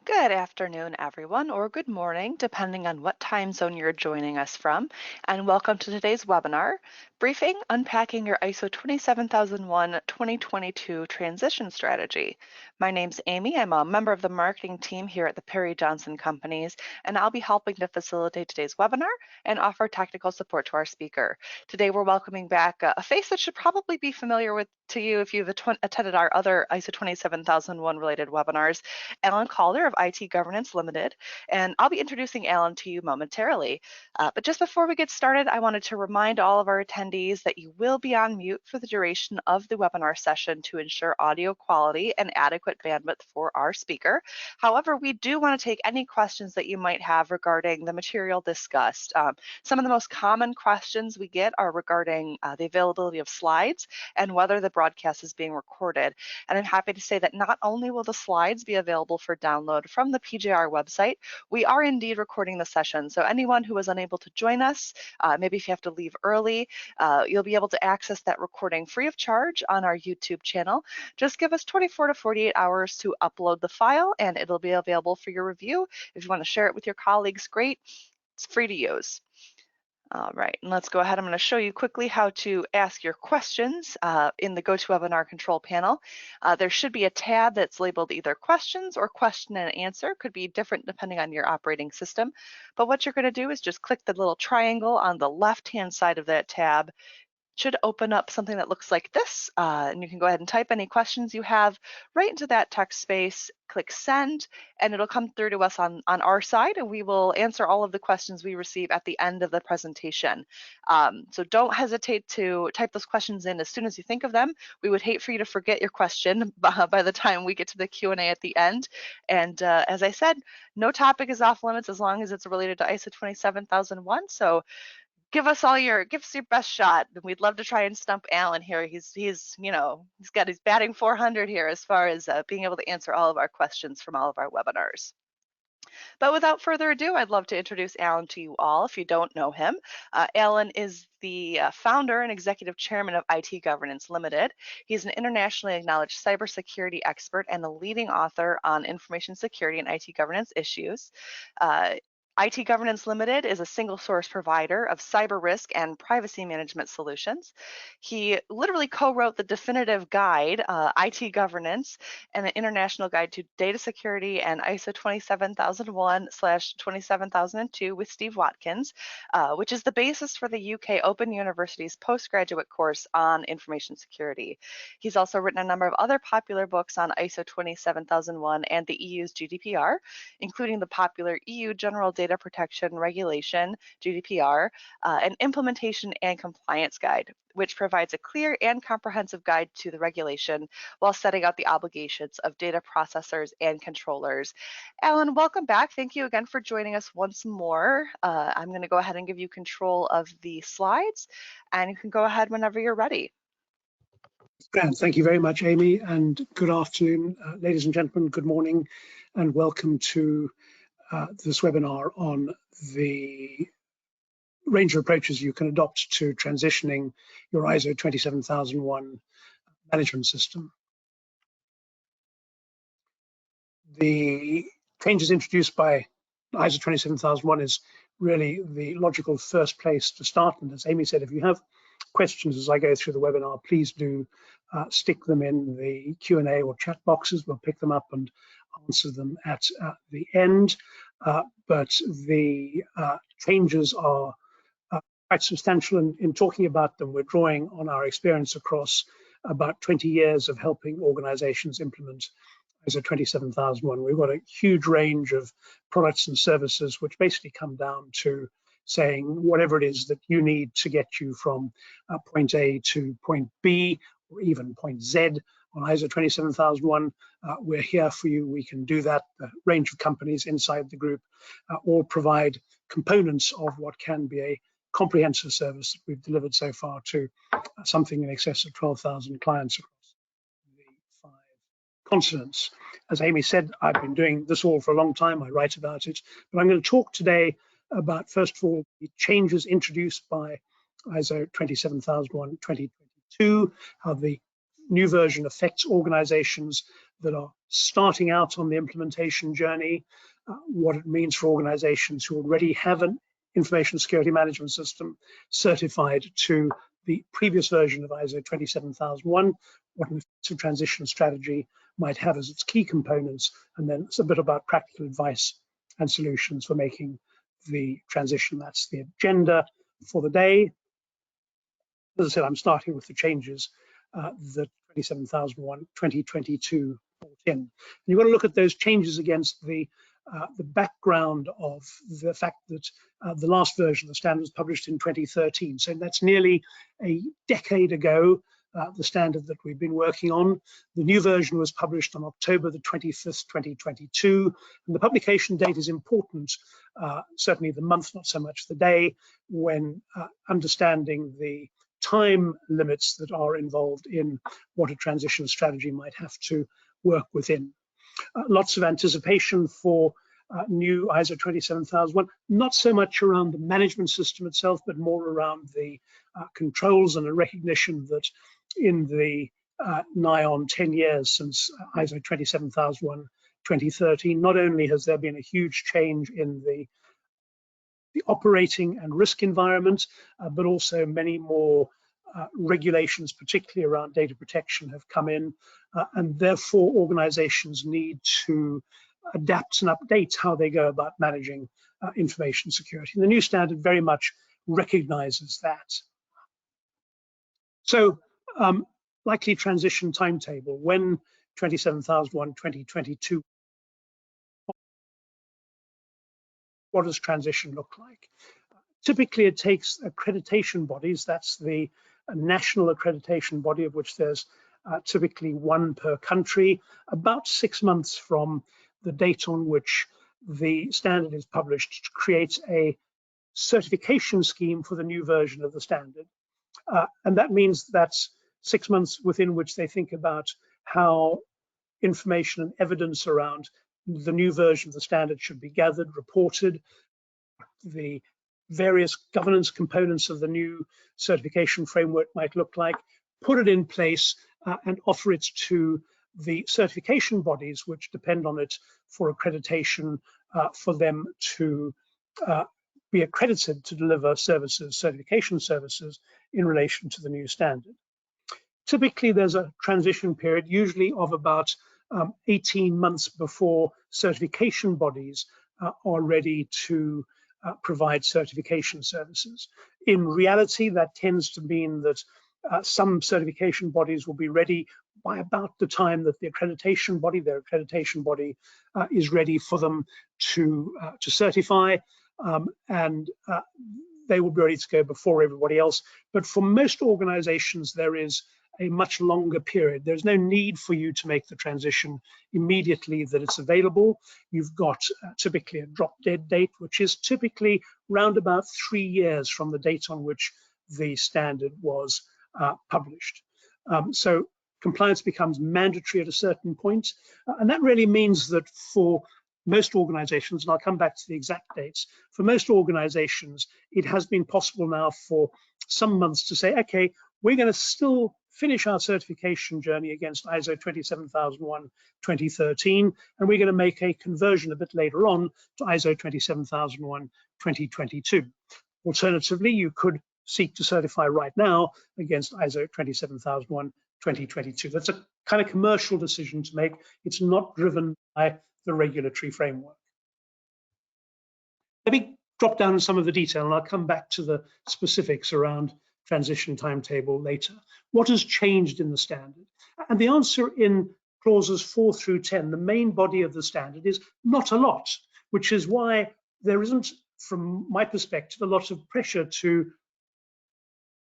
Good afternoon, everyone, or good morning, depending on what time zone you're joining us from, and welcome to today's webinar, Briefing Unpacking Your ISO 27001-2022 Transition Strategy. My name's Amy. I'm a member of the marketing team here at the Perry Johnson Companies, and I'll be helping to facilitate today's webinar and offer technical support to our speaker. Today, we're welcoming back a face that should probably be familiar to you if you've attended our other ISO 27001 related webinars, Alan Calder of IT Governance Limited, and I'll be introducing Alan to you momentarily. But just before we get started, I wanted to remind all of our attendees that you will be on mute for the duration of the webinar session to ensure audio quality and adequate bandwidth for our speaker. However, we do want to take any questions that you might have regarding the material discussed. Some of the most common questions we get are regarding the availability of slides and whether the broadcast is being recorded. And I'm happy to say that not only will the slides be available for download from the PJR website, we are indeed recording the session. So anyone who was unable to join us, maybe if you have to leave early, you'll be able to access that recording free of charge on our YouTube channel. Just give us 24 to 48 hours to upload the file and it'll be available for your review. If you want to share it with your colleagues, great. It's free to use. All right, and let's go ahead. I'm going to show you quickly how to ask your questions in the GoToWebinar control panel. There should be a tab that's labeled either questions or question and answer. Could be different depending on your operating system. But what you're going to do is just click the little triangle on the left-hand side of that tab. Should open up something that looks like this, and you can go ahead and type any questions you have right into that text space, click send, and it'll come through to us on our side, and we will answer all of the questions we receive at the end of the presentation. So don't hesitate to type those questions in as soon as you think of them. We would hate for you to forget your question by the time we get to the Q&A at the end. And as I said, no topic is off limits as long as it's related to ISO 27001. So give us your best shot. We'd love to try and stump Alan here. He's got his batting 400 here as far as being able to answer all of our questions from all of our webinars. But without further ado, I'd love to introduce Alan to you all if you don't know him. Alan is the founder and executive chairman of IT Governance Limited. He's an internationally acknowledged cybersecurity expert and a leading author on information security and IT governance issues. IT Governance Limited is a single source provider of cyber risk and privacy management solutions. He literally co-wrote the definitive guide, IT Governance, and the International Guide to Data Security and ISO 27001/27002 with Steve Watkins, which is the basis for the UK Open University's postgraduate course on information security. He's also written a number of other popular books on ISO 27001 and the EU's GDPR, including the popular EU General Data Protection Regulation, GDPR, an implementation and compliance guide, which provides a clear and comprehensive guide to the regulation while setting out the obligations of data processors and controllers. Alan, welcome back. Thank you again for joining us once more. I'm going to go ahead and give you control of the slides, and you can go ahead whenever you're ready. Grand. Thank you very much, Amy, and good afternoon, ladies and gentlemen. Good morning, and welcome to this webinar on the range of approaches you can adopt to transitioning your ISO 27001 management system. The changes introduced by ISO 27001 is really the logical first place to start. And as Amy said, if you have questions as I go through the webinar, please do stick them in the Q&A or chat boxes. We'll pick them up and answer them at the end. But the changes are quite substantial. And in talking about them, we're drawing on our experience across about 20 years of helping organizations implement ISO 27001. We've got a huge range of products and services which basically come down to saying whatever it is that you need to get you from point A to point B, or even point Z on ISO 27001, we're here for you. We can do that. A range of companies inside the group all provide components of what can be a comprehensive service that we've delivered so far to something in excess of 12,000 clients across the 5 continents. As Amy said, I've been doing this all for a long time. I write about it, but I'm going to talk today about, first of all, the changes introduced by ISO 27001-2022, how the new version affects organizations that are starting out on the implementation journey, what it means for organizations who already have an information security management system certified to the previous version of ISO 27001, what an effective transition strategy might have as its key components, and then it's a bit about practical advice and solutions for making the transition. That's the agenda for the day. As I said, I'm starting with the changes that 27001 2022 brought in. And you've got to look at those changes against the background of the fact that the last version of the standard was published in 2013. So that's nearly a decade ago, the standard that we've been working on. The new version was published on October the 25th, 2022. And the publication date is important, certainly the month, not so much the day, when understanding the time limits that are involved in what a transition strategy might have to work within. Lots of anticipation for new ISO 27001, not so much around the management system itself, but more around the controls, and a recognition that in the nigh on 10 years since ISO 27001 2013, not only has there been a huge change in the operating and risk environment, but also many more regulations, particularly around data protection, have come in, and therefore organizations need to adapt and update how they go about managing information security. And the new standard very much recognizes that. So likely transition timetable, when 27001 2022, what does transition look like? Typically, it takes accreditation bodies, that's the national accreditation body, of which there's typically one per country, about 6 months from the date on which the standard is published, to create a certification scheme for the new version of the standard. And that means that's 6 months within which they think about how information and evidence around the new version of the standard should be gathered, reported, the various governance components of the new certification framework might look like, put it in place, and offer it to the certification bodies which depend on it for accreditation, for them to be accredited to deliver services, certification services, in relation to the new standard. Typically, there's a transition period, usually of about 18 months before certification bodies are ready to provide certification services. In reality, that tends to mean that some certification bodies will be ready by about the time that the accreditation body, their accreditation body, is ready for them to certify, and they will be ready to go before everybody else. But for most organizations, there is a much longer period. There's no need for you to make the transition immediately that it's available. You've got typically a drop dead date, which is typically round about 3 years from the date on which the standard was published. So compliance becomes mandatory at a certain point. And that really means that for most organizations, and I'll come back to the exact dates, for most organizations, it has been possible now for some months to say, okay, we're going to still finish our certification journey against ISO 27001 2013, and we're going to make a conversion a bit later on to ISO 27001 2022. Alternatively, you could seek to certify right now against ISO 27001 2022. That's a kind of commercial decision to make. It's not driven by the regulatory framework. Let me drop down some of the detail, and I'll come back to the specifics around transition timetable later. What has changed in the standard? And the answer in clauses 4 through 10, the main body of the standard, is not a lot, which is why there isn't, from my perspective, a lot of pressure to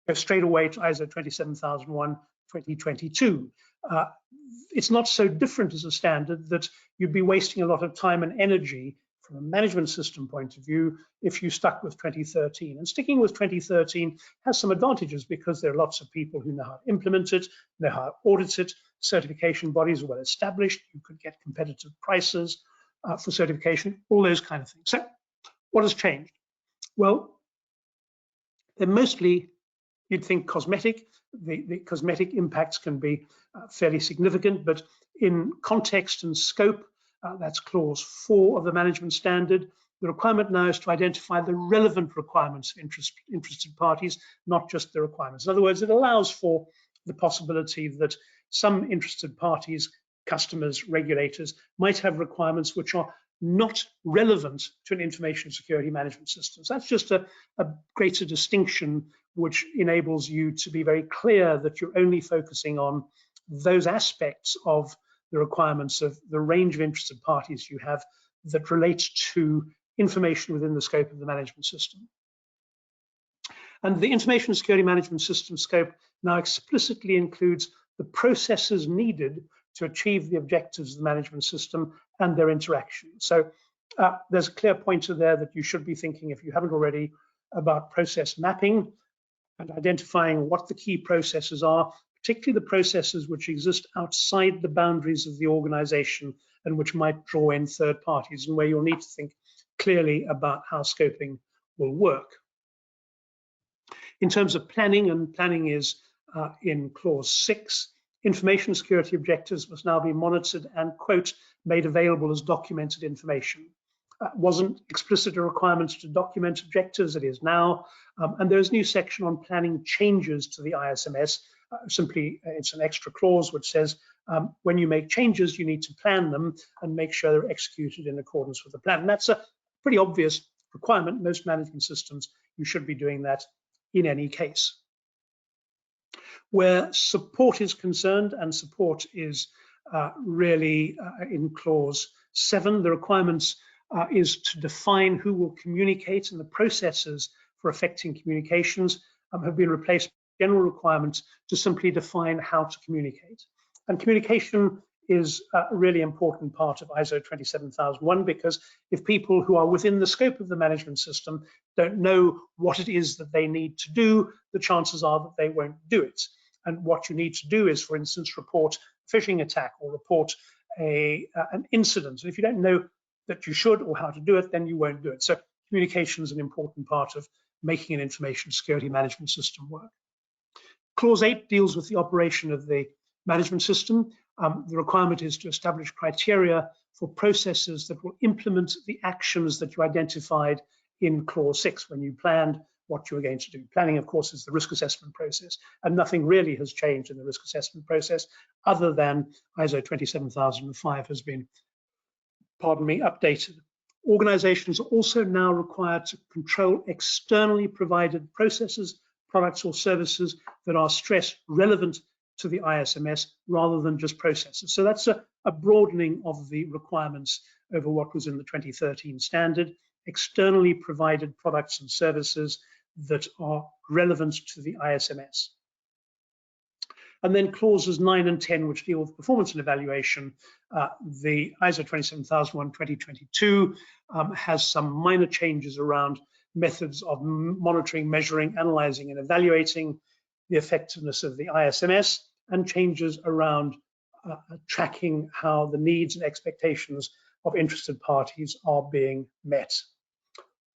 go straight away to ISO 27001 2022. It's not so different as a standard that you'd be wasting a lot of time and energy from a management system point of view if you stuck with 2013. And sticking with 2013 has some advantages, because there are lots of people who know how to implement it, know how to audit it. Certification bodies are well established. You could get competitive prices for certification, all those kind of things. So what has changed? Well, they're mostly, you'd think, cosmetic. The cosmetic impacts can be fairly significant, but In context and scope, that's clause 4 of the management standard. The requirement now is to identify the relevant requirements of interested parties, not just the requirements. In other words, it allows for the possibility that some interested parties, customers, regulators, might have requirements which are not relevant to an information security management system. So that's just a greater distinction which enables you to be very clear that you're only focusing on those aspects of the requirements of the range of interested parties you have that relates to information within the scope of the management system. And the information security management system scope now explicitly includes the processes needed to achieve the objectives of the management system and their interaction. So there's a clear pointer there that you should be thinking, if you haven't already, about process mapping and identifying what the key processes are, particularly the processes which exist outside the boundaries of the organization and which might draw in third parties, and where you'll need to think clearly about how scoping will work. In terms of planning, and planning is in clause 6, information security objectives must now be monitored and, quote, made available as documented information. Wasn't explicit a requirement to document objectives, it is now. And there's a new section on planning changes to the ISMS. Simply, it's an extra clause which says when you make changes, you need to plan them and make sure they're executed in accordance with the plan. And that's a pretty obvious requirement. Most management systems, you should be doing that in any case. Where support is concerned, and support is really in clause 7, the requirements is to define who will communicate, and the processes for effecting communications have been replaced by general requirements to simply define how to communicate. And communication is a really important part of ISO 27001, because if people who are within the scope of the management system don't know what it is that they need to do, the chances are that they won't do it. And what you need to do is, for instance, report a phishing attack or report an incident. And if you don't know that you should or how to do it, then you won't do it. So communication is an important part of making an information security management system work. Clause 8 deals with the operation of the management system. The requirement is to establish criteria for processes that will implement the actions that you identified in clause 6 when you planned what you were going to do. Planning, of course, is the risk assessment process, and nothing really has changed in the risk assessment process other than ISO 27005 has been, pardon me, updated. Organizations are also now required to control externally provided processes, products or services that are stress relevant to the ISMS rather than just processes. So that's a broadening of the requirements over what was in the 2013 standard, externally provided products and services that are relevant to the ISMS. And then clauses 9 and 10, which deal with performance and evaluation. The ISO 27001:2022 has some minor changes around methods of monitoring, measuring, analyzing, and evaluating the effectiveness of the ISMS, and changes around tracking how the needs and expectations of interested parties are being met.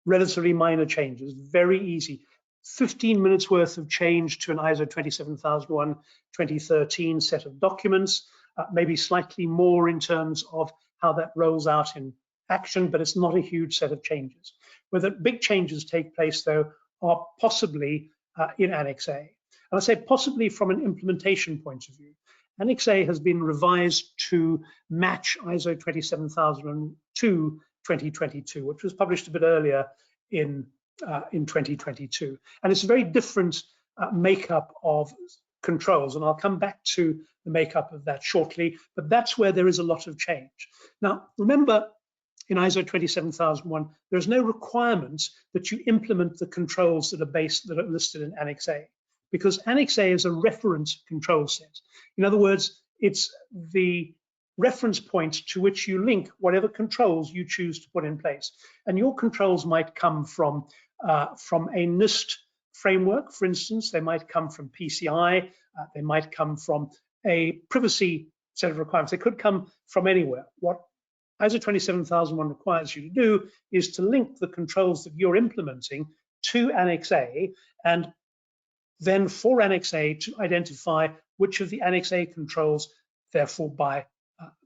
Relatively minor changes, very easy. 15 minutes worth of change to an ISO 27001:2013 set of documents, maybe slightly more in terms of how that rolls out in action, but it's not a huge set of changes. Where the big changes take place, though, are possibly in Annex A. And I say possibly from an implementation point of view. Annex A has been revised to match ISO 27002:2022, which was published a bit earlier in 2022. And it's a very different makeup of controls, and I'll come back to the makeup of that shortly, but that's where there is a lot of change. Now, remember, in ISO 27001, there's no requirement that you implement the controls that are listed in Annex A, because Annex A is a reference control set. In other words, it's the reference point to which you link whatever controls you choose to put in place. And your controls might come from a NIST framework, for instance. They might come from PCI. They might come from a privacy set of requirements. They could come from anywhere. What ISO 27001 requires you to do is to link the controls that you're implementing to Annex A, and then for Annex A to identify which of the Annex A controls, therefore by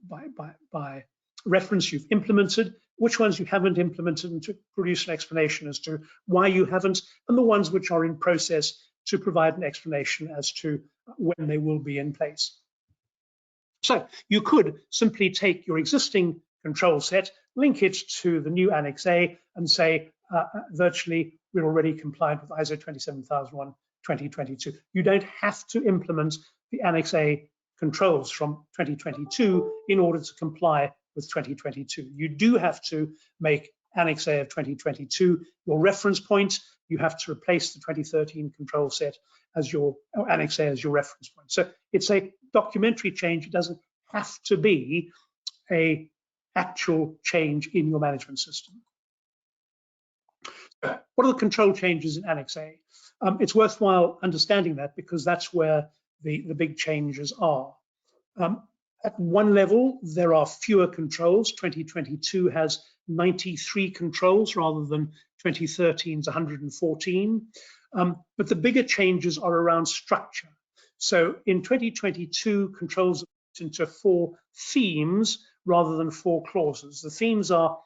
by reference you've implemented, which ones you haven't implemented, and to produce an explanation as to why you haven't, and the ones which are in process to provide an explanation as to when they will be in place. So you could simply take your existing control set, link it to the new Annex A, and say, virtually, we're already compliant with ISO 27001:2022. You don't have to implement the Annex A controls from 2022 in order to comply with 2022. You do have to make Annex A of 2022 your reference point. You have to replace the 2013 control set as your, or Annex A as your reference point. So it's a documentary change. It doesn't have to be a actual change in your management system. What are the control changes in Annex A? It's worthwhile understanding that, because that's where the big changes are. At one level, there are fewer controls. 2022 has 93 controls rather than 2013's 114. But the bigger changes are around structure. So in 2022, controls are put into 4 themes rather than 4 clauses. The themes are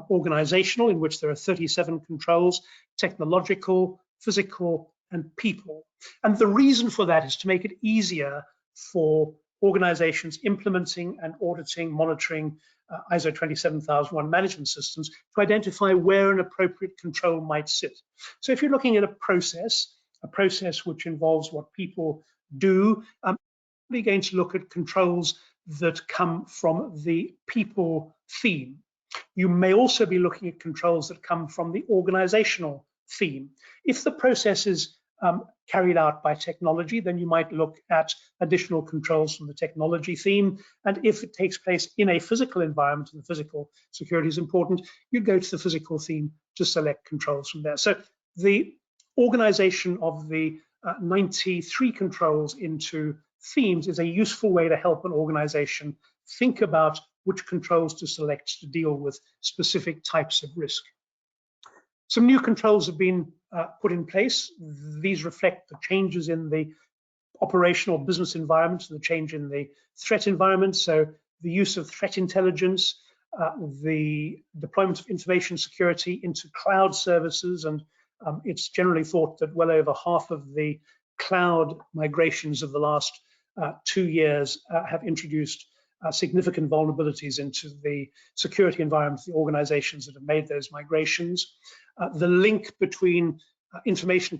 organizational, in which there are 37 controls, technological, physical, and people. And the reason for that is to make it easier for organizations implementing and auditing, monitoring ISO 27001 management systems to identify where an appropriate control might sit. So if you're looking at a process which involves what people do, we're going to look at controls that come from the people theme. You may also be looking at controls that come from the organizational theme. If the process is carried out by technology, then you might look at additional controls from the technology theme. And if it takes place in a physical environment, and the physical security is important, you go to the physical theme to select controls from there. So the organization of the 93 controls into themes is a useful way to help an organization think about which controls to select to deal with specific types of risk. Some new controls have been put in place. These reflect the changes in the operational business environment and the change in the threat environment. So the use of threat intelligence, the deployment of information security into cloud services, and it's generally thought that well over half of the cloud migrations of the last 2 years have introduced significant vulnerabilities into the security environment of the organizations that have made those migrations. The link between information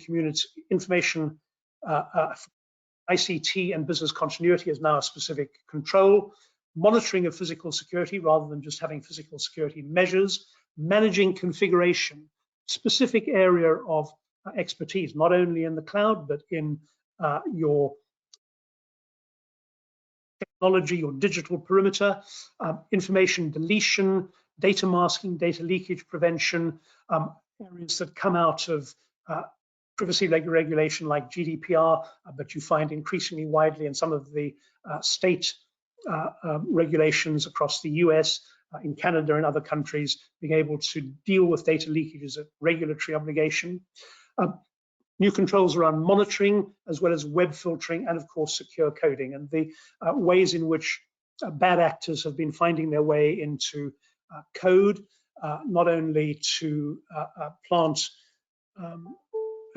ICT and business continuity is now a specific control. Monitoring of physical security rather than just having physical security measures. Managing configuration, specific area of expertise, not only in the cloud, but in your technology or digital perimeter, information deletion, data masking, data leakage prevention, areas that come out of privacy regulation like GDPR, but you find increasingly widely in some of the state regulations across the US, in Canada and other countries, being able to deal with data leakage as a regulatory obligation. New controls around monitoring, as well as web filtering, and of course secure coding, and the ways in which bad actors have been finding their way into code, not only to plant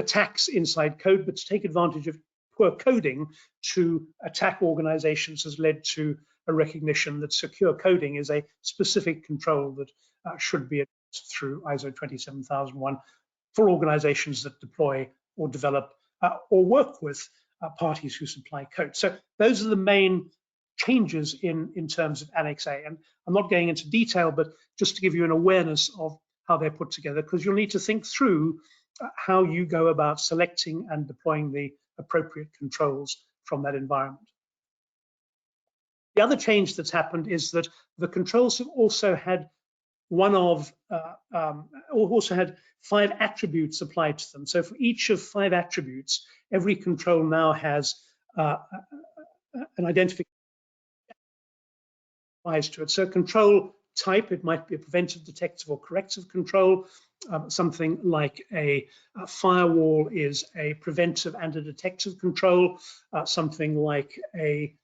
attacks inside code, but to take advantage of poor coding to attack organizations, has led to a recognition that secure coding is a specific control that should be addressed through ISO 27001 for organizations that deploy or develop or work with parties who supply code. So those are the main changes in terms of Annex A. And I'm not going into detail, but just to give you an awareness of how they're put together, because you'll need to think through how you go about selecting and deploying the appropriate controls from that environment. The other change that's happened is that the controls have also had also had 5 attributes applied to them. So for each of 5 attributes, every control now has an identification applies to it. So control type, it might be a preventive, detective, or corrective control. Something like a firewall is a preventive and a detective control. Something like a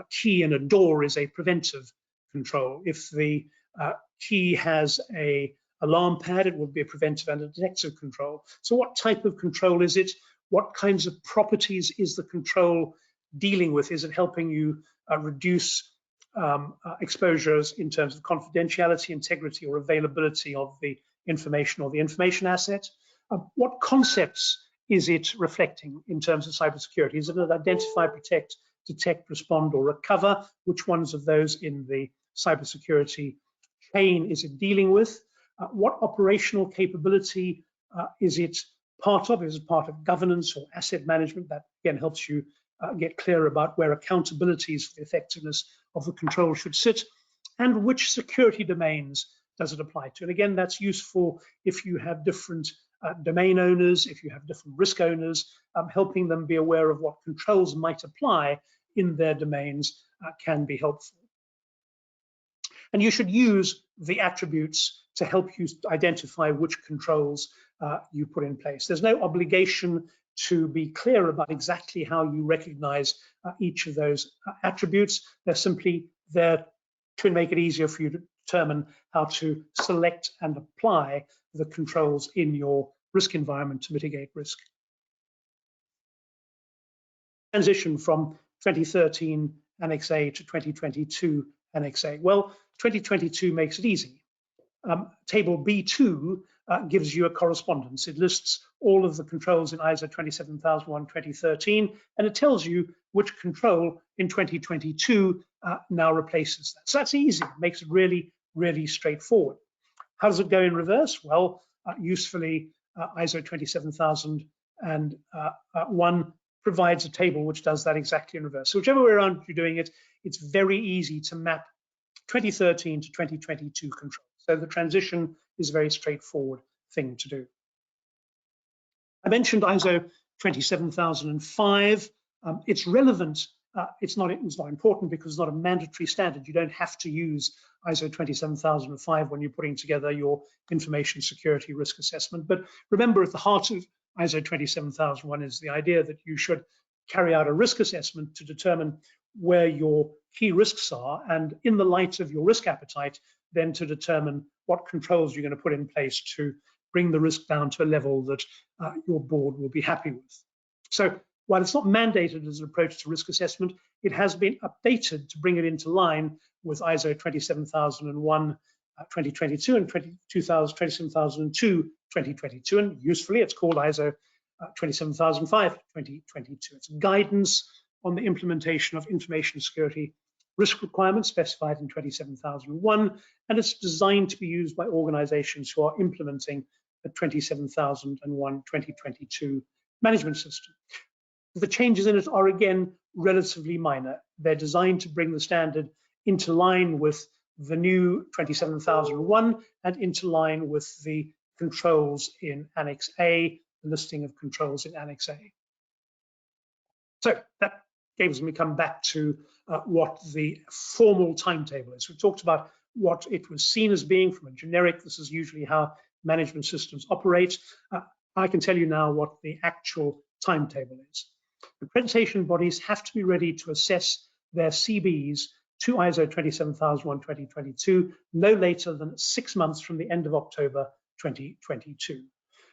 key in a door is a preventive control. If the key has a alarm pad, it will be a preventive and a detective control. So what type of control is it? What kinds of properties is the control dealing with? Is it helping you reduce exposures in terms of confidentiality, integrity, or availability of the information or the information asset? What concepts is it reflecting in terms of cybersecurity? Is it an identify, protect, detect, respond, or recover? Which ones of those in the cybersecurity chain is it dealing with? What operational capability is it part of? Is it part of governance or asset management? That again helps you get clear about where accountabilities for the effectiveness of the control should sit, and which security domains does it apply to. And again, that's useful if you have different domain owners, if you have different risk owners, helping them be aware of what controls might apply in their domains can be helpful. And you should use the attributes to help you identify which controls you put in place. There's no obligation to be clear about exactly how you recognize each of those attributes. They're simply there to make it easier for you to determine how to select and apply the controls in your risk environment to mitigate risk. Transition from 2013 Annex A to 2022 Annex A. Well, 2022 makes it easy. Table B2 gives you a correspondence. It lists all of the controls in ISO 27001:2013, and it tells you which control in 2022 now replaces that. So that's easy, it makes it really, really straightforward. How does it go in reverse? Well, usefully, ISO 27001 provides a table which does that exactly in reverse. So whichever way around you're doing it, it's very easy to map 2013 to 2022 control. So the transition is a very straightforward thing to do. I mentioned ISO 27005. It's relevant. It's not important because it's not a mandatory standard. You don't have to use ISO 27005 when you're putting together your information security risk assessment. But remember, at the heart of ISO 27001 is the idea that you should carry out a risk assessment to determine where your key risks are, and in the light of your risk appetite, then to determine what controls you're going to put in place to bring the risk down to a level that your board will be happy with. So while it's not mandated as an approach to risk assessment, it has been updated to bring it into line with ISO 27001 2022 and 27002 2022, and usefully it's called ISO 27005 2022. It's guidance on the implementation of information security risk requirements specified in 27001, and it's designed to be used by organizations who are implementing the 27001 2022 management system. The changes in it are again relatively minor. They're designed to bring the standard into line with the new 27001 and into line with the controls in Annex A, the listing of controls in Annex A. So that gives me come back to what the formal timetable is. We talked about what it was seen as being from a generic. This is usually how management systems operate. I can tell you now what the actual timetable is. Accreditation bodies have to be ready to assess their CBs to ISO 27001 2022 no later than 6 months from the end of October 2022.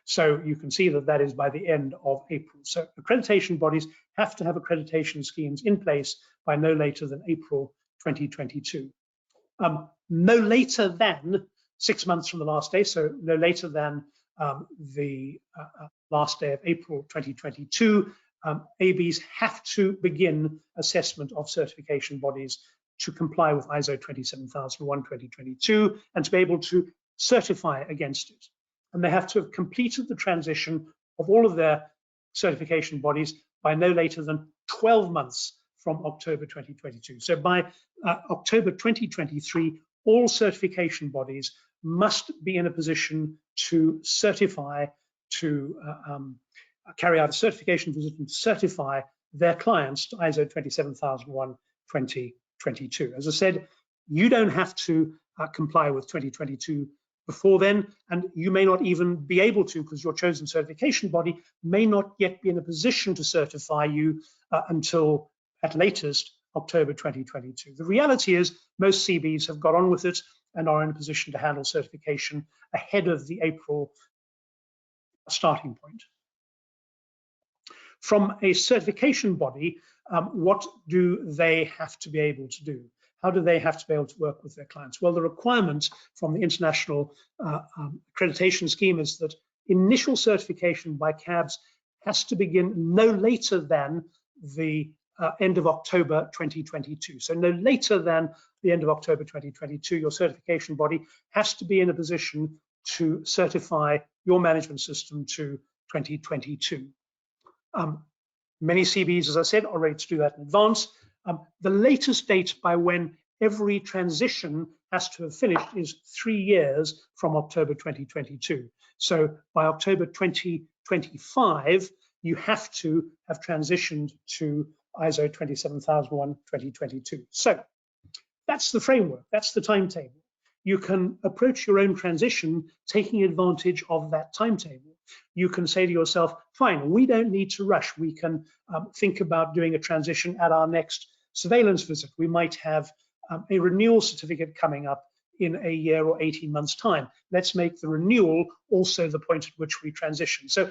So you can see that that is by the end of April. So accreditation bodies have to have accreditation schemes in place by no later than April 2022. No later than 6 months from the last day, so no later than the last day of April 2022, ABs have to begin assessment of certification bodies to comply with ISO 27001 2022 and to be able to certify against it. And they have to have completed the transition of all of their certification bodies by no later than 12 months from October 2022. So by October 2023, all certification bodies must be in a position to certify, to carry out a certification visit and certify their clients to ISO 27001 2022. As I said, you don't have to comply with 2022 before then, and you may not even be able to because your chosen certification body may not yet be in a position to certify you until at latest October 2022. The reality is most CBs have got on with it and are in a position to handle certification ahead of the April starting point. From a certification body, what do they have to be able to do? How do they have to be able to work with their clients? Well, the requirement from the International Accreditation Scheme is that initial certification by CABs has to begin no later than the end of October 2022. So no later than the end of October 2022, your certification body has to be in a position to certify your management system to 2022. Many CBs, as I said, are ready to do that in advance. The latest date by when every transition has to have finished is 3 years from October 2022. So by October 2025, you have to have transitioned to ISO 27001:2022. So that's the framework, that's the timetable. You can approach your own transition taking advantage of that timetable. You can say to yourself, fine, we don't need to rush. We can think about doing a transition at our next surveillance visit. We might have a renewal certificate coming up in a year or 18 months' time. Let's make the renewal also the point at which we transition. So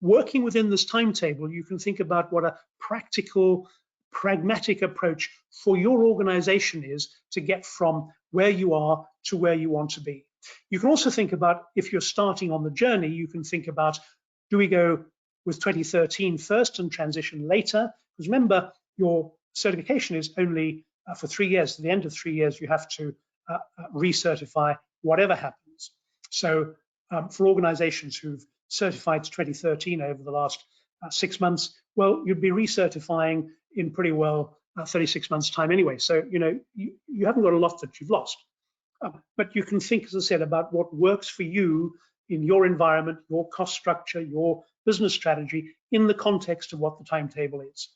working within this timetable, you can think about what a practical, pragmatic approach for your organization is to get from where you are to where you want to be. You can also think about, if you're starting on the journey, you can think about, do we go with 2013 first and transition later? Because remember, your certification is only for 3 years. At the end of 3 years, you have to recertify whatever happens. So for organizations who've certified to 2013 over the last 6 months, well, you'd be recertifying in pretty well 36 months' time anyway. So, you know, you haven't got a lot that you've lost. But you can think, as I said, about what works for you in your environment, your cost structure, your business strategy in the context of what the timetable is.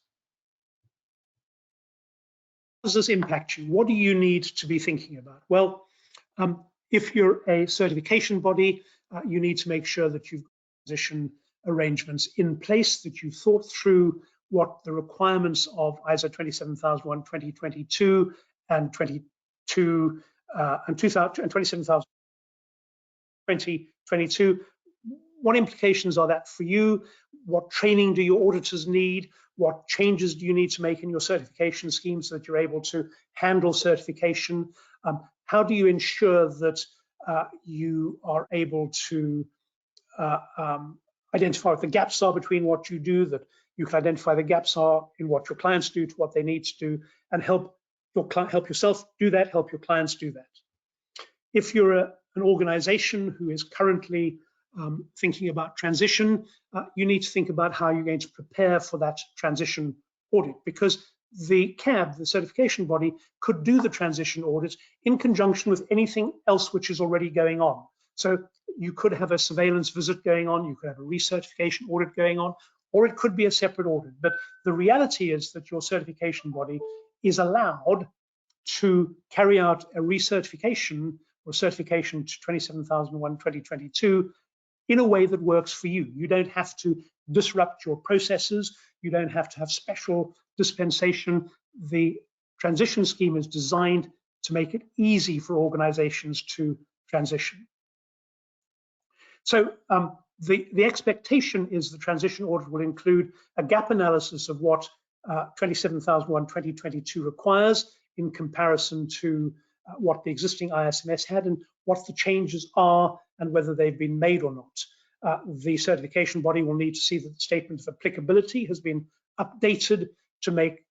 How does this impact you? What do you need to be thinking about? Well, if you're a certification body, you need to make sure that you've got transition arrangements in place, that you've thought through what the requirements of ISO 27001:2022 and 27020:2022. What implications are that for you? What training do your auditors need? What changes do you need to make in your certification scheme so that you're able to handle certification? How do you ensure that you are able to identify what the gaps are between what you do, that you can identify the gaps are in what your clients do to what they need to do, and help yourself do that, help your clients do that. If you're an organization who is currently thinking about transition, you need to think about how you're going to prepare for that transition audit, because the CAB, the certification body, could do the transition audit in conjunction with anything else which is already going on. So you could have a surveillance visit going on, you could have a recertification audit going on, or it could be a separate audit. But the reality is that your certification body is allowed to carry out a recertification or certification to 27001:2022 in a way that works for you. You don't have to disrupt your processes. You don't have to have special dispensation. The transition scheme is designed to make it easy for organizations to transition. So the expectation is the transition audit will include a gap analysis of what 27001:2022 requires in comparison to what the existing ISMS had and what the changes are and whether they've been made or not. The certification body will need to see that the statement of applicability has been updated to make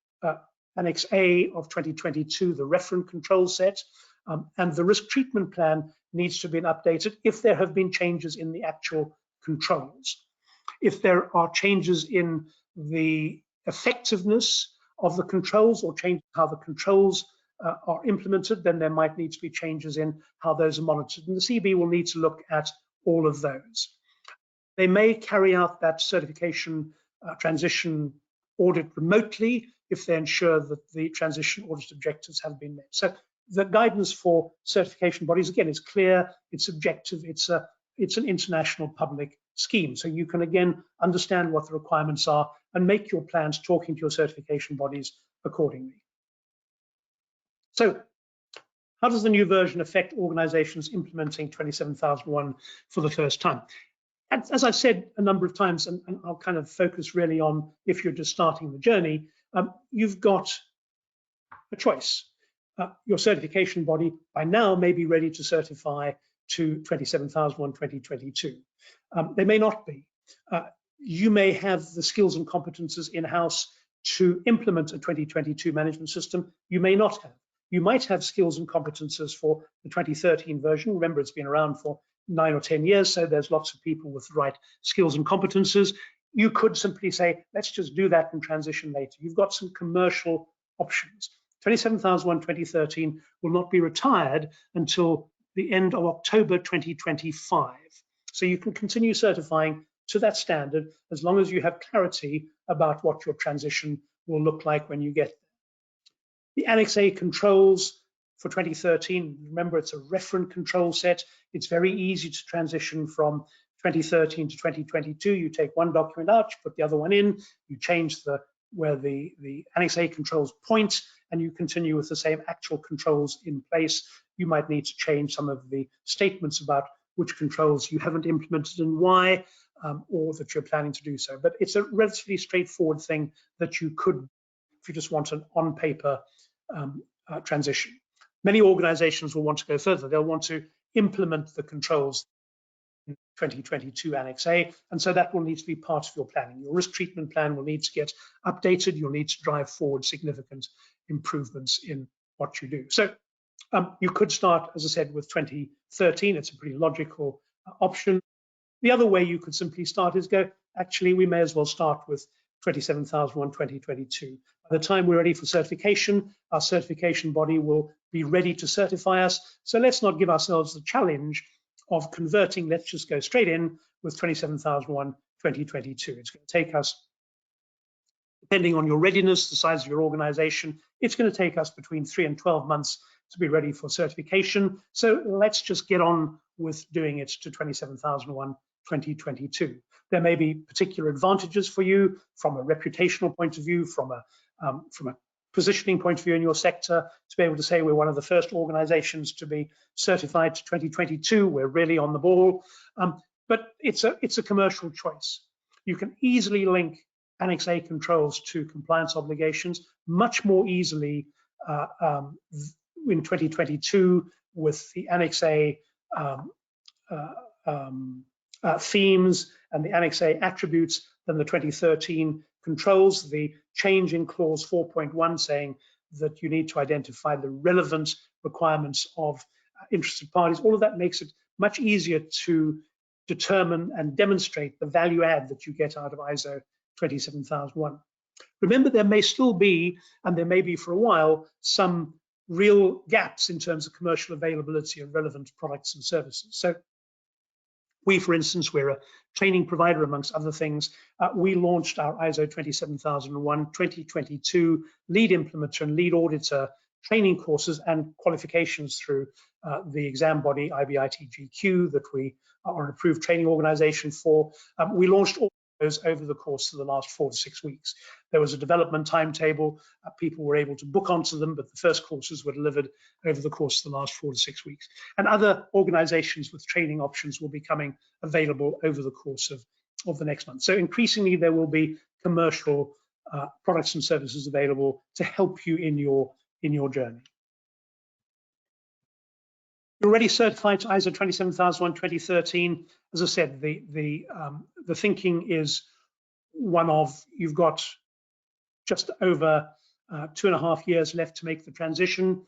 Annex A of 2022 the reference control set, and the risk treatment plan needs to have been updated if there have been changes in the actual controls. If there are changes in the effectiveness of the controls or change how the controls are implemented, then there might need to be changes in how those are monitored. And the CB will need to look at all of those. They may carry out that certification transition audit remotely if they ensure that the transition audit objectives have been met. So the guidance for certification bodies, again, is clear, it's objective, it's an international public scheme. So you can, again, understand what the requirements are and make your plans talking to your certification bodies accordingly. So how does the new version affect organizations implementing 27001 for the first time? As I've said a number of times, and I'll kind of focus really on if you're just starting the journey, you've got a choice. Your certification body by now may be ready to certify to 27001 2022. They may not be. You may have the skills and competences in-house to implement a 2022 management system. You may not have. You might have skills and competences for the 2013 version. Remember, it's been around for 9 or 10 years, so there's lots of people with the right skills and competences. You could simply say, let's just do that and transition later. You've got some commercial options. 27001 2013 will not be retired until the end of October 2025. So you can continue certifying to that standard as long as you have clarity about what your transition will look like when you get there. The Annex A controls for 2013, remember it's a referent control set. It's very easy to transition from 2013 to 2022. You take one document out, you put the other one in, you change where the Annex A controls point, and you continue with the same actual controls in place. You might need to change some of the statements about which controls you haven't implemented and why, or that you're planning to do so. But it's a relatively straightforward thing that you could, if you just want an on-paper transition. Many organizations will want to go further. They'll want to implement the controls in 2022 Annex A, and so that will need to be part of your planning. Your risk treatment plan will need to get updated. You'll need to drive forward significant improvements in what you do. So you could start, as I said, with 2013. It's a pretty logical option. The other way you could simply start is go, actually, we may as well start with 27001 2022. By the time we're ready for certification, our certification body will be ready to certify us. So let's not give ourselves the challenge of converting. Let's just go straight in with 27001 2022. It's going to take us, depending on your readiness, the size of your organization, it's going to take us between 3 and 12 months to be ready for certification. So let's just get on with doing it to 27001 2022. There may be particular advantages for you from a reputational point of view, from a positioning point of view in your sector, to be able to say we're one of the first organizations to be certified to 2022. We're really on the ball. But it's a commercial choice. You can easily link Annex A controls to compliance obligations much more easily in 2022 with the Annex A themes and the Annex A attributes than the 2013 controls. The change in clause 4.1 saying that you need to identify the relevant requirements of interested parties, all of that makes it much easier to determine and demonstrate the value add that you get out of ISO 27001. Remember, there may still be, and there may be for a while, some real gaps in terms of commercial availability of relevant products and services. So we, for instance, we're a training provider, amongst other things. We launched our ISO 27001 2022 lead implementer and lead auditor training courses and qualifications through the exam body IBITGQ that we are an approved training organization for. We launched all those over the course of the last 4 to 6 weeks. There was a development timetable. People were able to book onto them, but the first courses were delivered over the course of the last 4 to 6 weeks. And other organizations with training options will be coming available over the course of the next month. So increasingly, there will be commercial products and services available to help you in your journey. You're already certified to ISO 27001 2013. As I said, the thinking is one of you've got just over 2.5 years left to make the transition.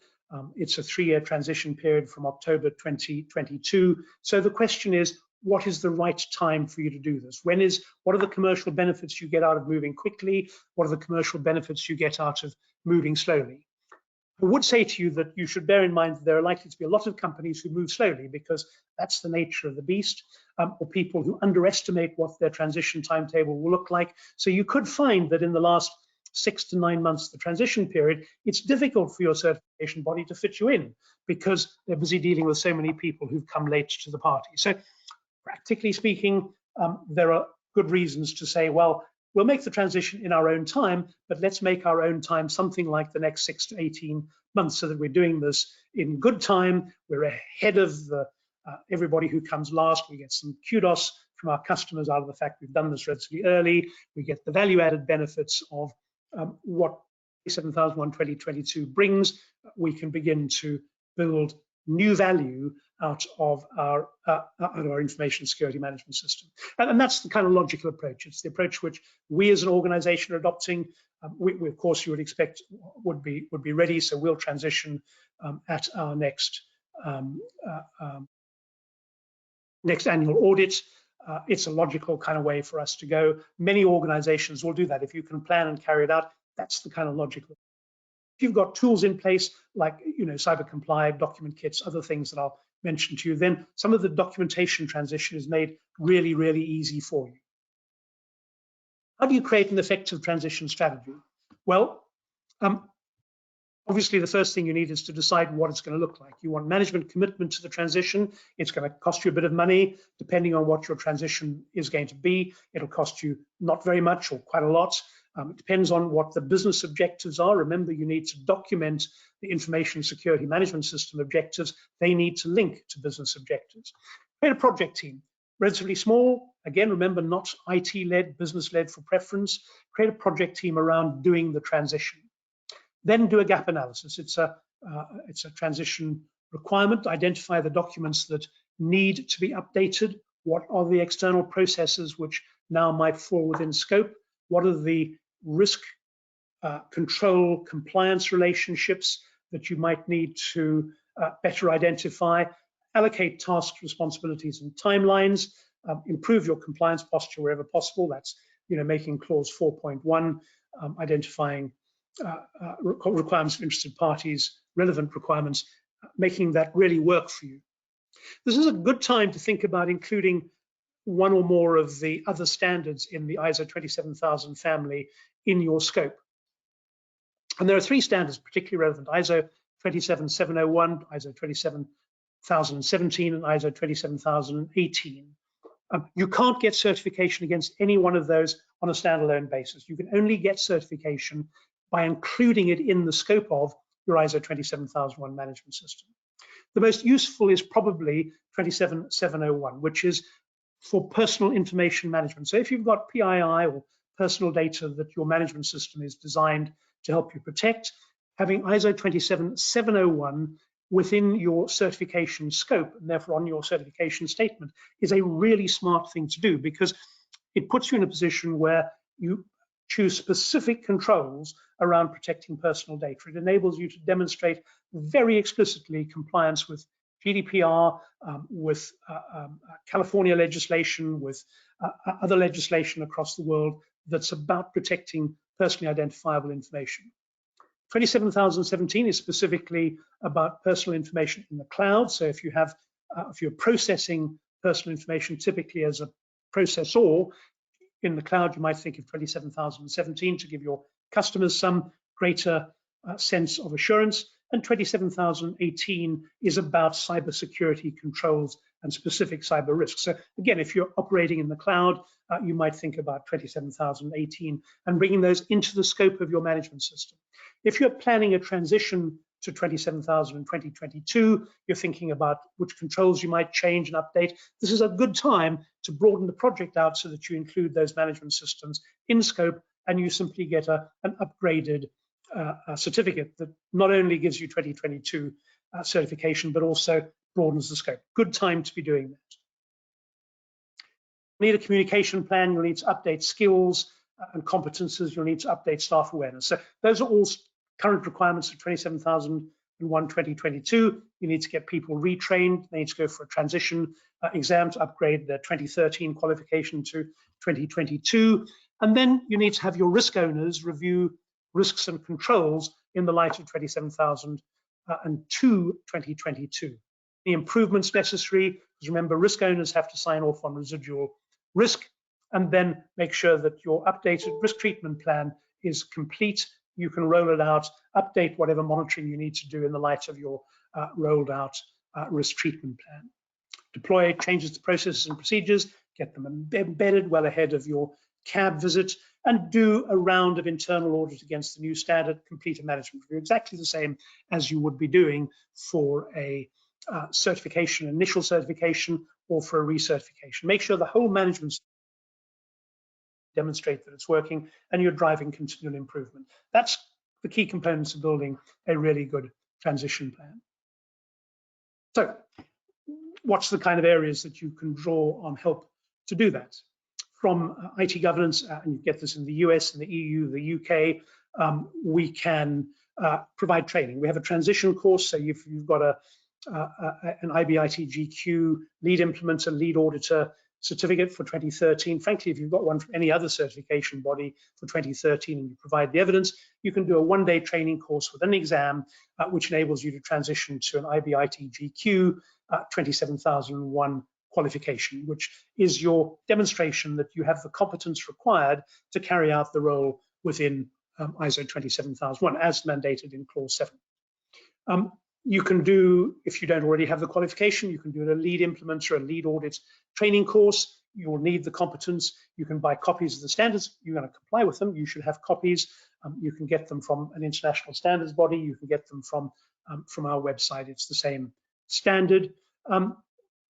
It's a 3-year transition period from October 2022. So the question is, what is the right time for you to do this? What are the commercial benefits you get out of moving quickly? What are the commercial benefits you get out of moving slowly? I would say to you that you should bear in mind that there are likely to be a lot of companies who move slowly because that's the nature of the beast, or people who underestimate what their transition timetable will look like. So you could find that in the last 6 to 9 months, the transition period, it's difficult for your certification body to fit you in because they're busy dealing with so many people who've come late to the party. So practically speaking, there are good reasons to say, well, we'll make the transition in our own time, but let's make our own time something like the next 6 to 18 months, so that we're doing this in good time. We're ahead of everybody who comes last. We get some kudos from our customers out of the fact we've done this relatively early. We get the value-added benefits of what 27001 2022 brings. We can begin to build new value out of our information security management system. And that's the kind of logical approach. It's the approach which we as an organization are adopting. We, of course, you would expect would be ready, so we'll transition at our next annual audit. It's a logical kind of way for us to go. Many organizations will do that. If you can plan and carry it out, that's the kind of logical. If you've got tools in place like cyber comply, document kits, other things that I'll mention to you, then some of the documentation transition is made really, really easy for you. How do you create an effective transition strategy? Well, obviously, the first thing you need is to decide what it's going to look like. You want management commitment to the transition. It's going to cost you a bit of money, depending on what your transition is going to be. It'll cost you not very much or quite a lot. It depends on what the business objectives are. Remember, you need to document the information security management system objectives. They need to link to business objectives. Create a project team. Relatively small. Again, remember, not IT-led, business-led for preference. Create a project team around doing the transition. Then do a gap analysis. It's a transition requirement. Identify the documents that need to be updated. What are the external processes which now might fall within scope? What are the risk control compliance relationships that you might need to better identify? Allocate tasks, responsibilities, and timelines. Improve your compliance posture wherever possible. That's making clause 4.1, identifying requirements of interested parties, relevant requirements, making that really work for you. This is a good time to think about including one or more of the other standards in the ISO 27000 family in your scope. And there are 3 standards particularly relevant: ISO 27701, ISO 27017, and ISO 27018. You can't get certification against any one of those on a standalone basis. You can only get certification by including it in the scope of your ISO 27001 management system. The most useful is probably 27701, which is for personal information management. So if you've got PII or personal data that your management system is designed to help you protect, having ISO 27701 within your certification scope, and therefore on your certification statement, is a really smart thing to do, because it puts you in a position where you choose specific controls around protecting personal data. It enables you to demonstrate very explicitly compliance with GDPR, with California legislation, with other legislation across the world that's about protecting personally identifiable information. 27017 is specifically about personal information in the cloud. So if you're processing personal information typically as a processor in the cloud, you might think of 27017 to give your customers some greater sense of assurance. And 27018 is about cybersecurity controls and specific cyber risks. So again, if you're operating in the cloud, you might think about 27018 and bringing those into the scope of your management system. If you're planning a transition to 27000 in 2022, you're thinking about which controls you might change and update. This is a good time to broaden the project out so that you include those management systems in scope, and you simply get an upgraded certificate that not only gives you 2022 certification, but also broadens the scope. Good time to be doing that. You need a communication plan. You'll need to update skills and competences. You'll need to update staff awareness. So those are all current requirements of 27001 2022. You need to get people retrained. They need to go for a transition exam to upgrade their 2013 qualification to 2022. And then you need to have your risk owners review risks and controls in the light of 27002 2022. The improvements necessary, because remember, risk owners have to sign off on residual risk, and then make sure that your updated risk treatment plan is complete. You can roll it out, update whatever monitoring you need to do in the light of your rolled out risk treatment plan. Deploy changes to processes and procedures, get them embedded well ahead of your cab visit, and do a round of internal audit against the new standard, complete a management review, exactly the same as you would be doing for a certification, initial certification, or for a recertification. Make sure the whole management demonstrate that it's working and you're driving continual improvement. That's the key components of building a really good transition plan. So what's the kind of areas that you can draw on help to do that? From IT governance, and you get this in the US and the EU, the UK, we can provide training. We have a transition course, so if you've got an IBIT-GQ lead implementer, lead auditor certificate for 2013. Frankly, if you've got one from any other certification body for 2013 and you provide the evidence, you can do a one-day training course with an exam, which enables you to transition to an IBIT-GQ 27001 qualification, which is your demonstration that you have the competence required to carry out the role within ISO 27001 as mandated in clause 7. You can do, if you don't already have the qualification, you can do a lead implementer, a lead audit training course. You will need the competence. You can buy copies of the standards. You're going to comply with them. You should have copies. You can get them from an international standards body. You can get them from our website. It's the same standard.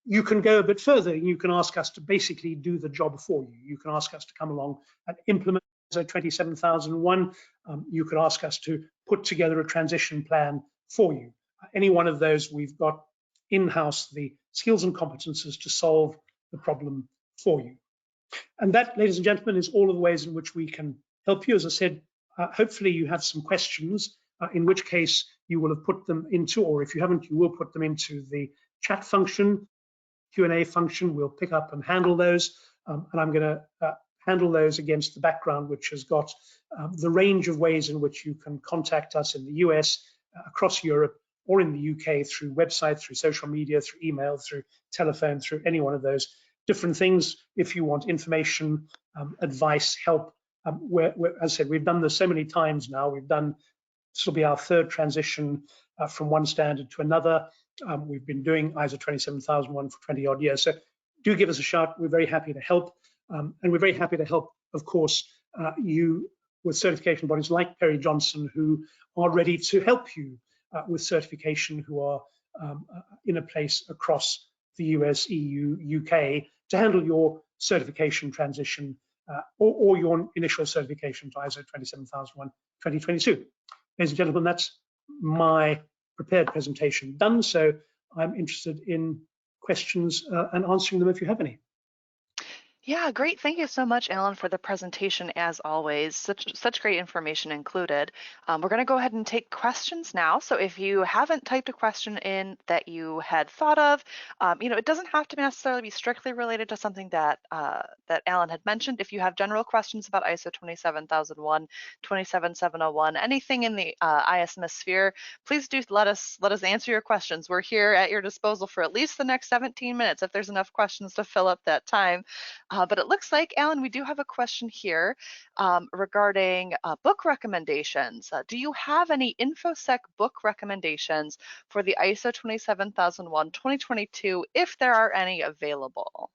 You can go a bit further. You can ask us to basically do the job for you. You can ask us to come along and implement ISO 27001. You could ask us to put together a transition plan for you. Any one of those, we've got in-house the skills and competences to solve the problem for you. And that, ladies and gentlemen, is all of the ways in which we can help you. As I said, hopefully you have some questions, in which case you will have put them into, or if you haven't, you will put them into the chat function, Q&A function. We'll pick up and handle those. And I'm going to handle those against the background, which has got the range of ways in which you can contact us in the US, across Europe, or in the UK through website, through social media, through email, through telephone, through any one of those different things. If you want information, advice, help, as I said, we've done this so many times now. This will be our third transition from one standard to another. We've been doing ISO 27001 for 20 odd years. So do give us a shout. We're very happy to help. And we're very happy to help, of course, you with certification bodies like Perry Johnson, who are ready to help you with certification, who are in a place across the US, EU, UK to handle your certification transition or your initial certification to ISO 27001 2022. Ladies and gentlemen, that's my prepared presentation done. So I'm interested in questions and answering them if you have any. Yeah, great. Thank you so much, Alan, for the presentation as always. Such great information included. We're going to go ahead and take questions now. So if you haven't typed a question in that you had thought of, it doesn't have to necessarily be strictly related to something that that Alan had mentioned. If you have general questions about ISO 27001, 27701, anything in the ISMS sphere, please do let us answer your questions. We're here at your disposal for at least the next 17 minutes if there's enough questions to fill up that time. But it looks like, Alan, we do have a question here regarding book recommendations. Do you have any InfoSec book recommendations for the ISO 27001 2022, if there are any available?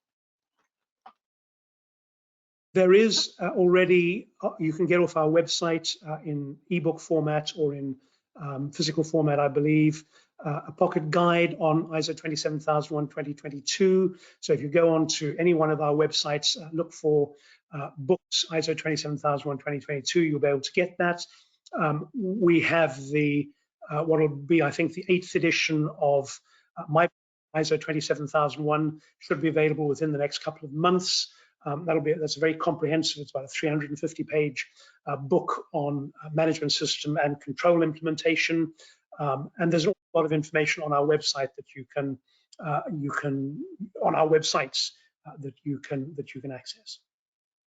There is already, you can get off our website in ebook format or in physical format, I believe, a pocket guide on ISO 27001 2022. So if you go on to any one of our websites, look for books ISO 27001 2022, you'll be able to get that. We have the what will be, I think, the 8th edition of my ISO 27001 should be available within the next couple of months. That's a very comprehensive, it's about a 350-page book on management system and control implementation. And there's a lot of information on our website that you can on our websites that you can access.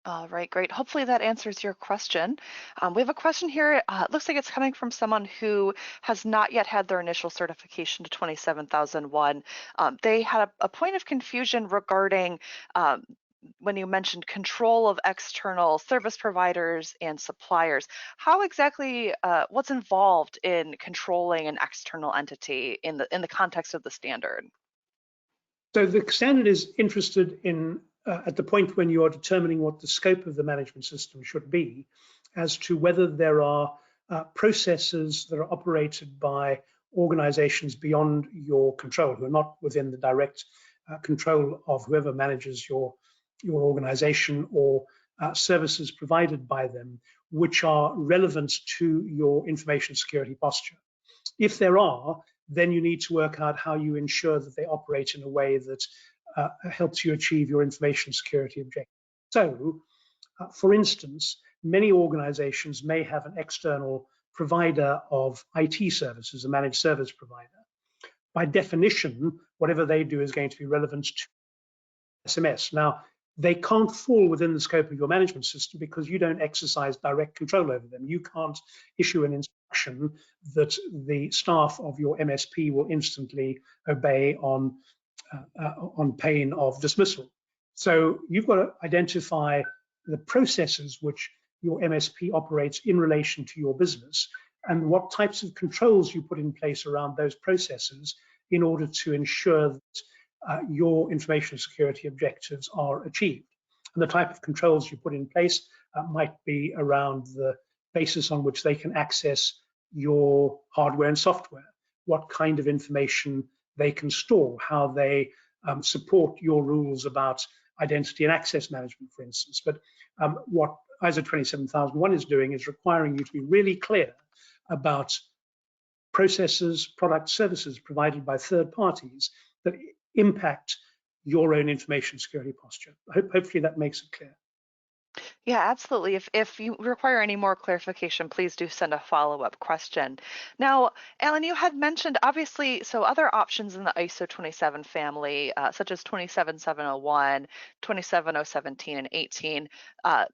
All right, great. Hopefully that answers your question. We have a question here. It looks like it's coming from someone who has not yet had their initial certification to 27001. They had a point of confusion regarding when you mentioned control of external service providers and suppliers. How exactly, what's involved in controlling an external entity in the context of the standard? So the standard is interested in at the point when you are determining what the scope of the management system should be, as to whether there are processes that are operated by organizations beyond your control, who are not within the direct control of whoever manages your organization, or services provided by them, which are relevant to your information security posture. If there are, then you need to work out how you ensure that they operate in a way that helps you achieve your information security objectives. So, for instance, many organizations may have an external provider of IT services, a managed service provider. By definition, whatever they do is going to be relevant to SMS. Now, they can't fall within the scope of your management system because you don't exercise direct control over them. You can't issue an instruction that the staff of your MSP will instantly obey on pain of dismissal. So you've got to identify the processes which your MSP operates in relation to your business, and what types of controls you put in place around those processes in order to ensure that your information security objectives are achieved. And the type of controls you put in place might be around the basis on which they can access your hardware and software, what kind of information they can store, how they support your rules about identity and access management, for instance. But what ISO 27001 is doing is requiring you to be really clear about processes, products, services provided by third parties that impact your own information security posture. Hopefully that makes it clear. Yeah, absolutely. If you require any more clarification, please do send a follow-up question. Now, Alan, you had mentioned obviously, so other options in the ISO 27 family, such as 27701, 27017, and 18,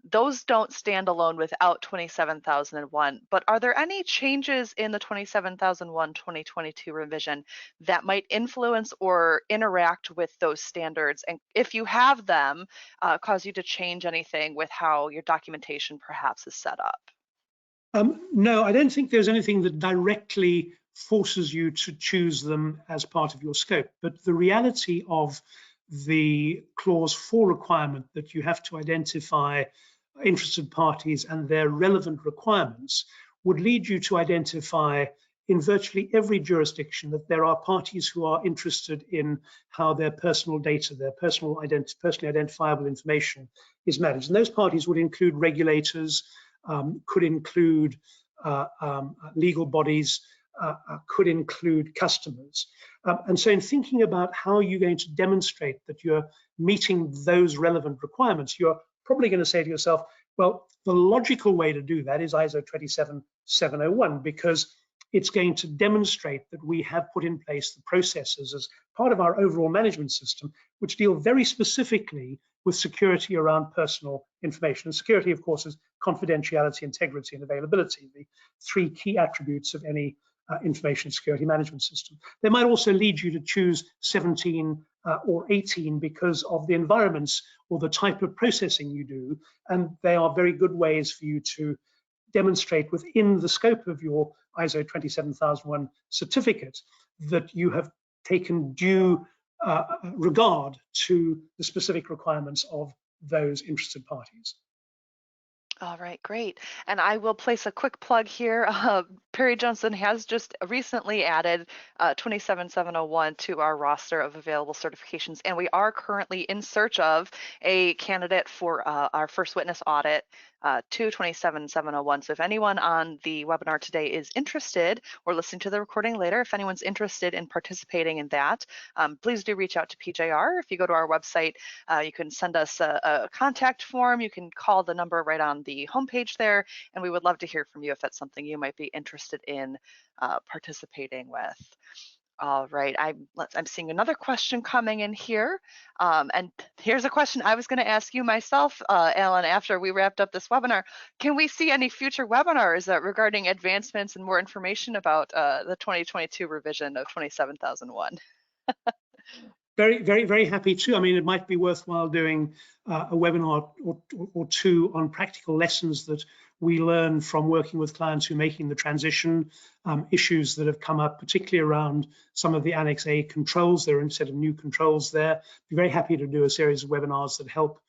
those don't stand alone without 27001. But are there any changes in the 27001 2022 revision that might influence or interact with those standards? And if you have them, cause you to change anything with how your documentation perhaps is set up? No, I don't think there's anything that directly forces you to choose them as part of your scope. But the reality of the clause 4 requirement that you have to identify interested parties and their relevant requirements would lead you to identify in virtually every jurisdiction that there are parties who are interested in how their personal data, their personally identifiable information is managed. And those parties would include regulators, could include legal bodies, could include customers. And so in thinking about how you're going to demonstrate that you're meeting those relevant requirements, you're probably going to say to yourself, well, the logical way to do that is ISO 27701, because it's going to demonstrate that we have put in place the processes as part of our overall management system, which deal very specifically with security around personal information. And security, of course, is confidentiality, integrity, and availability, the 3 key attributes of any information security management system. They might also lead you to choose 17 or 18 because of the environments or the type of processing you do, and they are very good ways for you to demonstrate within the scope of your ISO 27001 certificate that you have taken due regard to the specific requirements of those interested parties. All right, great. And I will place a quick plug here. Perry Johnson has just recently added 27701 to our roster of available certifications, and we are currently in search of a candidate for our first witness audit to 27701. So if anyone on the webinar today is interested, or listening to the recording later, if anyone's interested in participating in that, please do reach out to PJR. If you go to our website, you can send us a contact form. You can call the number right on the homepage there, and we would love to hear from you if that's something you might be interested in participating with. All right, I'm seeing another question coming in here. And here's a question I was going to ask you myself, Alan, after we wrapped up this webinar. Can we see any future webinars regarding advancements and more information about the 2022 revision of 27001? very happy to. I mean, it might be worthwhile doing a webinar or two on practical lessons that we learn from working with clients who are making the transition, issues that have come up, particularly around some of the Annex A controls. There are a set of new controls there. Be very happy to do a series of webinars that help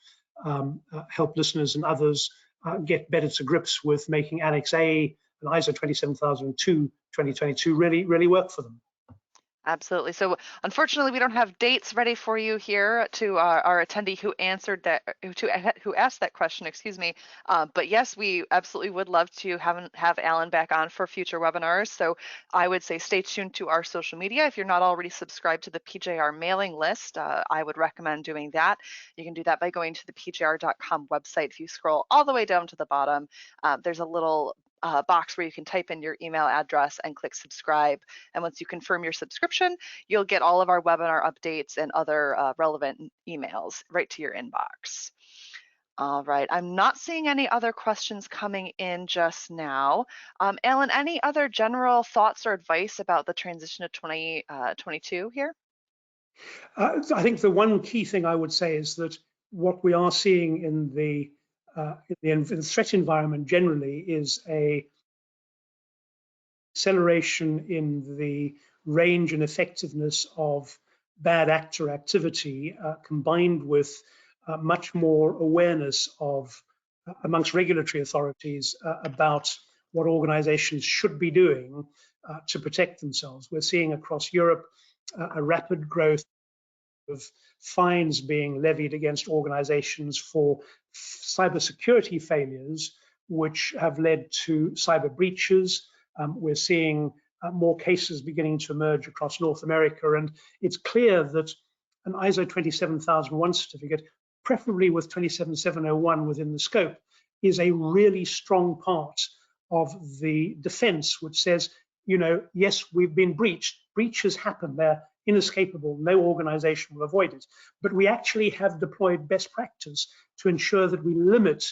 listeners and others get better to grips with making Annex A and ISO 27002 2022 really work for them. Absolutely. So unfortunately, we don't have dates ready for you here to our attendee who answered that, who asked that question, excuse me. But yes, we absolutely would love to have Alan back on for future webinars. So I would say stay tuned to our social media. If you're not already subscribed to the PJR mailing list, I would recommend doing that. You can do that by going to the pjr.com website. If you scroll all the way down to the bottom, there's a little box where you can type in your email address and click subscribe. And once you confirm your subscription, you'll get all of our webinar updates and other relevant emails right to your inbox. All right, I'm not seeing any other questions coming in just now. Alan, any other general thoughts or advice about the transition to 2022 here? I think the one key thing I would say is that what we are seeing in the threat environment generally is a acceleration in the range and effectiveness of bad actor activity, combined with much more awareness of amongst regulatory authorities about what organizations should be doing to protect themselves. We're seeing across Europe a rapid growth of fines being levied against organizations for cybersecurity failures, which have led to cyber breaches. We're seeing more cases beginning to emerge across North America, and it's clear that an ISO 27001 certificate, preferably with 27701 within the scope, is a really strong part of the defense, which says, you know, yes, we've been breached. Breaches happen. They're inescapable. No organization will avoid it. But we actually have deployed best practice to ensure that we limit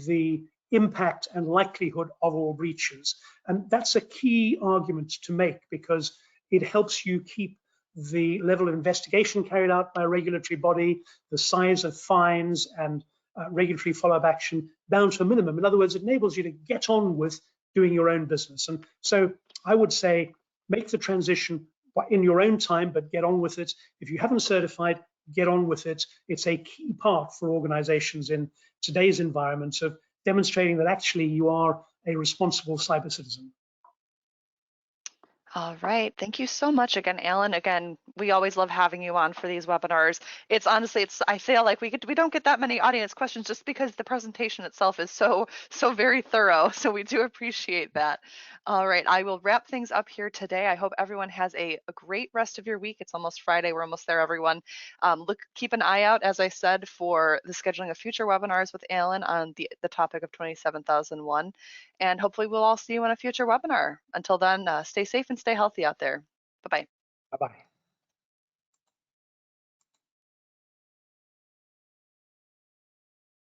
the impact and likelihood of all breaches. And that's a key argument to make, because it helps you keep the level of investigation carried out by a regulatory body, the size of fines and regulatory follow-up action down to a minimum. In other words, it enables you to get on with doing your own business. And so I would say make the transition in your own time, but get on with it. If you haven't certified, get on with it. It's a key part for organizations in today's environment of demonstrating that actually you are a responsible cyber citizen. All right. Thank you so much again, Alan. Again, we always love having you on for these webinars. It's honestly, I feel like we don't get that many audience questions just because the presentation itself is so very thorough. So we do appreciate that. All right. I will wrap things up here today. I hope everyone has a great rest of your week. It's almost Friday. We're almost there, everyone. Keep an eye out, as I said, for the scheduling of future webinars with Alan on the topic of 27001. And hopefully we'll all see you in a future webinar. Until then, stay safe and stay healthy out there. Bye-bye. Bye-bye.